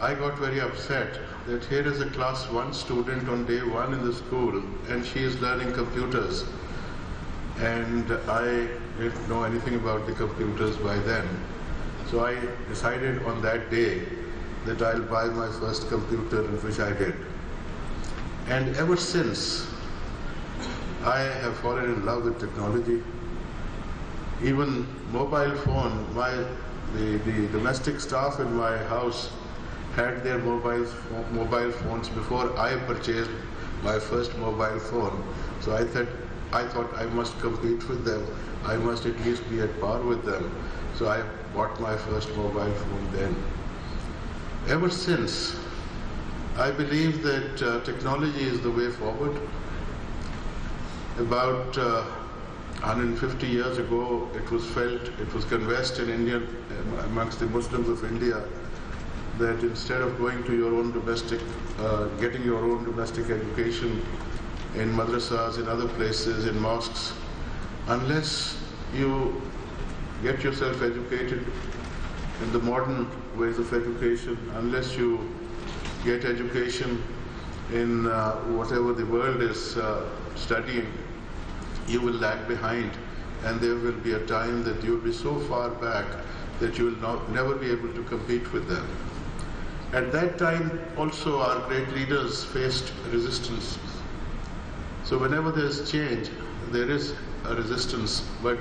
I got very upset that here is a class 1 student on day 1 in the school and she is learning computers. And I didn't know anything about the computers by then. So I decided on that day that I'll buy my first computer, which I did. And ever since, I have fallen in love with technology. Even mobile phone, the domestic staff in my house had their mobile phones before I purchased my first mobile phone. So I thought I must compete with them. I must at least be at par with them. So I bought my first mobile phone then. Ever since, I believe that technology is the way forward. About 150 years ago, it was felt, it was conversed in India, amongst the Muslims of India, that instead of going to your own domestic, getting your own domestic education in madrasas, in other places, in mosques, unless you get yourself educated in the modern ways of education, unless you get education in whatever the world is studying, you will lag behind, and there will be a time that you will be so far back that you will never be able to compete with them. At that time also our great leaders faced resistance. So whenever there is change, there is a resistance, but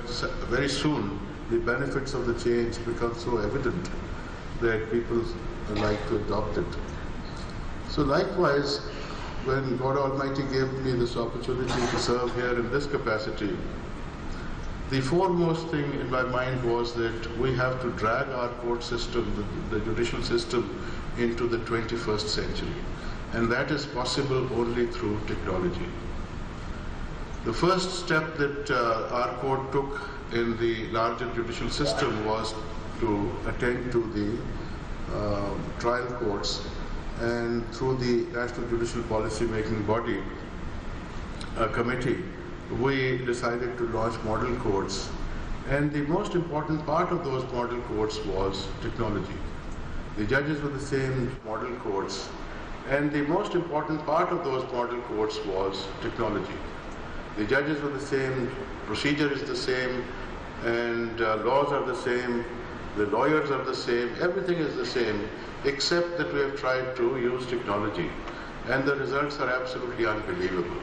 very soon the benefits of the change become so evident that people like to adopt it. So likewise, when God Almighty gave me this opportunity to serve here in this capacity, the foremost thing in my mind was that we have to drag our court system, the judicial system, into the 21st century. And that is possible only through technology. The first step that our court took in the larger judicial system was to attend to the trial courts, and through the National Judicial Policy Making Body committee, we decided to launch model courts. And the most important part of those model courts was technology. The judges were the same model courts, and the most important part of those model courts was technology. The judges were the same, procedure is the same, and laws are the same, the lawyers are the same, everything is the same, except that we have tried to use technology, and the results are absolutely unbelievable.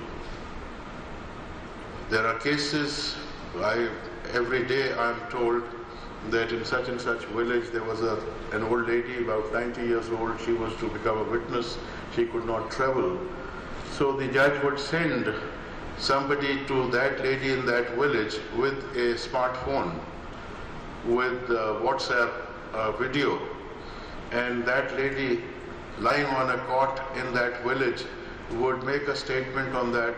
There are cases, every day I am told that in such and such village there was an old lady, about 90 years old, she was to become a witness, she could not travel. So the judge would send somebody to that lady in that village with a smartphone, with WhatsApp video, and that lady lying on a cot in that village would make a statement on that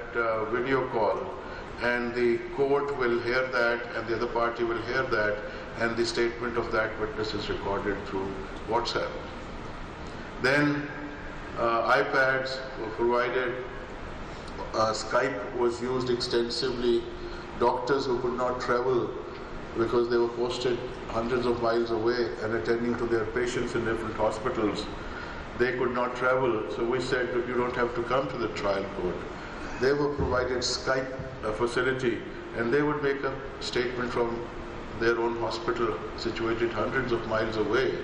video call, and the court will hear that and the other party will hear that, and the statement of that witness is recorded through WhatsApp. Then iPads were provided, Skype was used extensively. Doctors who could not travel because they were posted hundreds of miles away and attending to their patients in different hospitals, they could not travel, so we said that you don't have to come to the trial court. They were provided Skype facility, and they would make a statement from their own hospital situated hundreds of miles away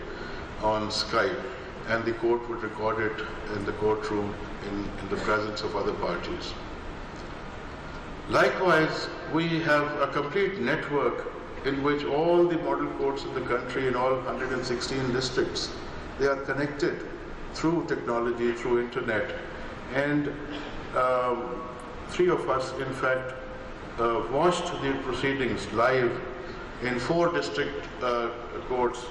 on Skype, and the court would record it in the courtroom in the presence of other parties. Likewise, we have a complete network in which all the model courts in the country, in all 116 districts, they are connected through technology, through internet. And three of us, in fact, watched the proceedings live in 4 district courts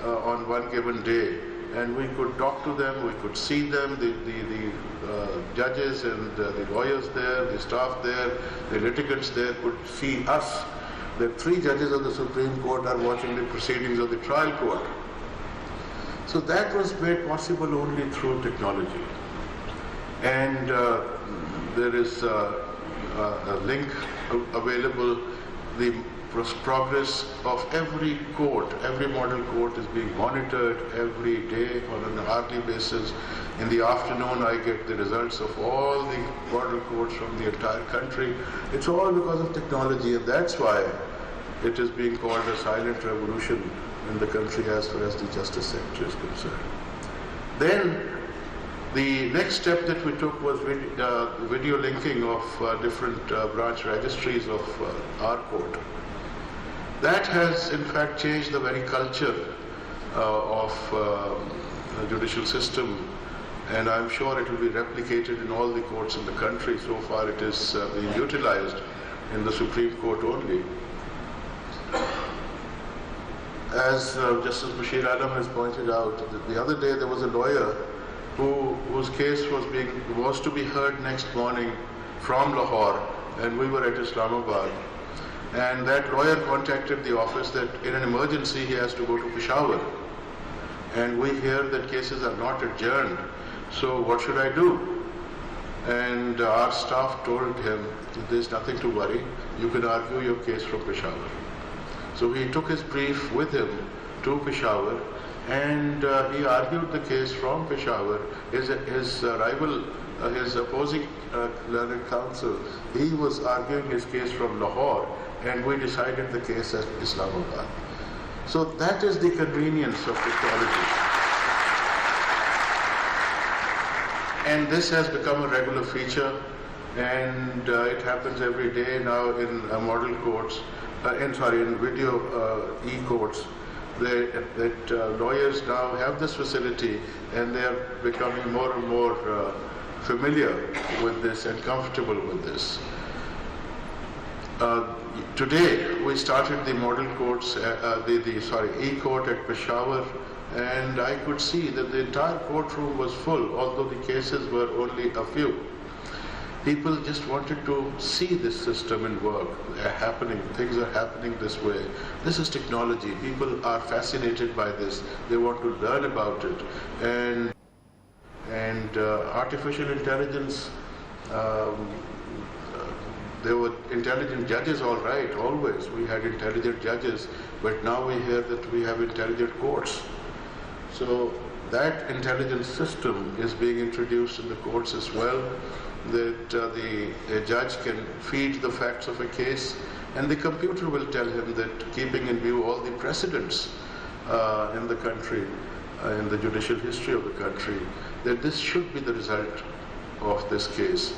on one given day. And we could talk to them, we could see them, the judges and the lawyers there, the staff there, the litigants there could see us. The 3 judges of the Supreme Court are watching the proceedings of the trial court. So that was made possible only through technology. And there is a link available. The progress of every court, every model court is being monitored every day on an hourly basis. In the afternoon, I get the results of all the model courts from the entire country. It's all because of technology, and that's why it is being called a silent revolution in the country as far as the justice sector is concerned. Then the next step that we took was video linking of different branch registries of our court. That has in fact changed the very culture of the judicial system, and I'm sure it will be replicated in all the courts in the country. So far it is being utilized in the Supreme Court only. As Justice Bashir Alam has pointed out, the other day there was a lawyer whose case was to be heard next morning from Lahore, and we were at Islamabad. And that lawyer contacted the office that in an emergency he has to go to Peshawar. And we hear that cases are not adjourned, so what should I do? And our staff told him, there's nothing to worry, you can argue your case from Peshawar. So he took his brief with him to Peshawar, and he argued the case from Peshawar. His rival, his opposing learned counsel, he was arguing his case from Lahore, and we decided the case at Islamabad. So that is the convenience of technology. And this has become a regular feature, and it happens every day now in model courts, in video e-courts, that lawyers now have this facility, and they are becoming more and more familiar with this and comfortable with this. Today we started the model courts, e-court at Peshawar, and I could see that the entire courtroom was full, although the cases were only a few. People just wanted to see this system in work, things are happening this way. This is technology. People are fascinated by this. They want to learn about it. And artificial intelligence, there were intelligent judges, all right, always. We had intelligent judges, but now we hear that we have intelligent courts. So that intelligence system is being introduced in the courts as well, that the judge can feed the facts of a case, and the computer will tell him that, keeping in view all the precedents in the country, in the judicial history of the country, that this should be the result of this case.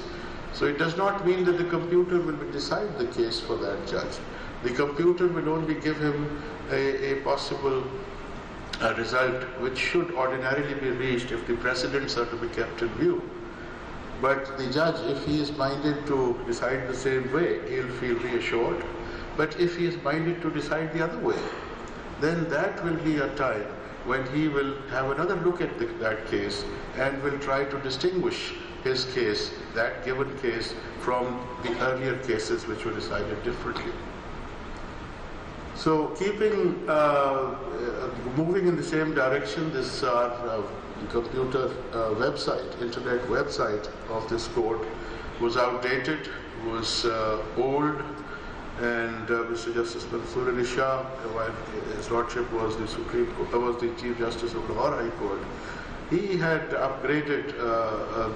So it does not mean that the computer will decide the case for that judge. The computer will only give him a possible result which should ordinarily be reached if the precedents are to be kept in view. But the judge, if he is minded to decide the same way, he'll feel reassured. But if he is minded to decide the other way, then that will be a time when he will have another look at that case and will try to distinguish his case, that given case, from the earlier cases which were decided differently. So moving in the same direction, this computer website, internet website of this court was outdated, was old, and Mr. Justice Mansoor Ali Shah, while his lordship was the Chief Justice of Lahore High Court, he had upgraded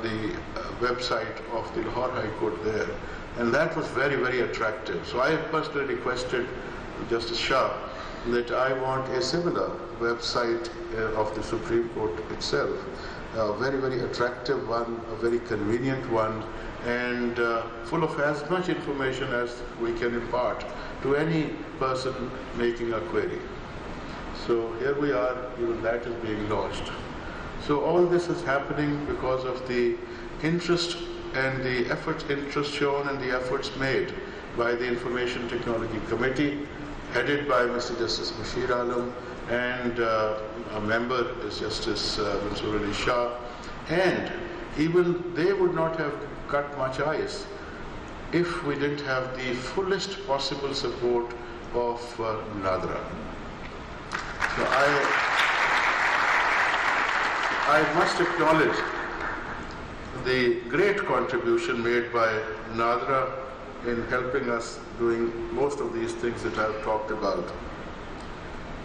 the website of the Lahore High Court there, and that was very, very attractive. So I personally requested Justice Shah that I want a similar website of the Supreme Court itself, a very, very attractive one, a very convenient one, and full of as much information as we can impart to any person making a query. So here we are, even that is being launched. So all this is happening because of the interest and the interest shown and the efforts made by the Information Technology Committee, headed by Mr. Justice Bashir Alam, and a member is Justice Mansoor Ali Shah. And even they would not have cut much ice if we didn't have the fullest possible support of NADRA. So I must acknowledge the great contribution made by NADRA in helping us doing most of these things that I've talked about.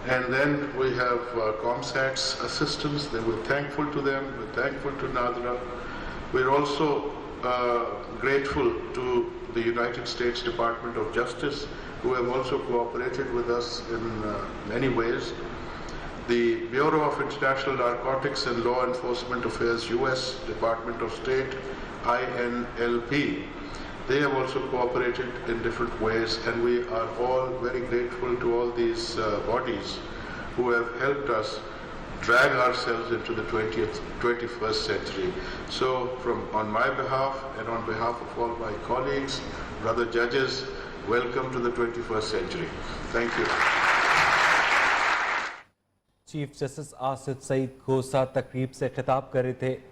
And then we have ComSat's assistance. We're thankful to them. We're thankful to Nadra. We're also grateful to the United States Department of Justice, who have also cooperated with us in many ways. The Bureau of International Narcotics and Law Enforcement Affairs, U.S. Department of State, INLP, they have also cooperated in different ways, and we are all very grateful to all these bodies who have helped us drag ourselves into the 21st century. So on my behalf and on behalf of all my colleagues, brother judges, welcome to the 21st century. Thank you. Chief justice Asif Saeed Khosa तकरीब से खिताब कर रहे थे।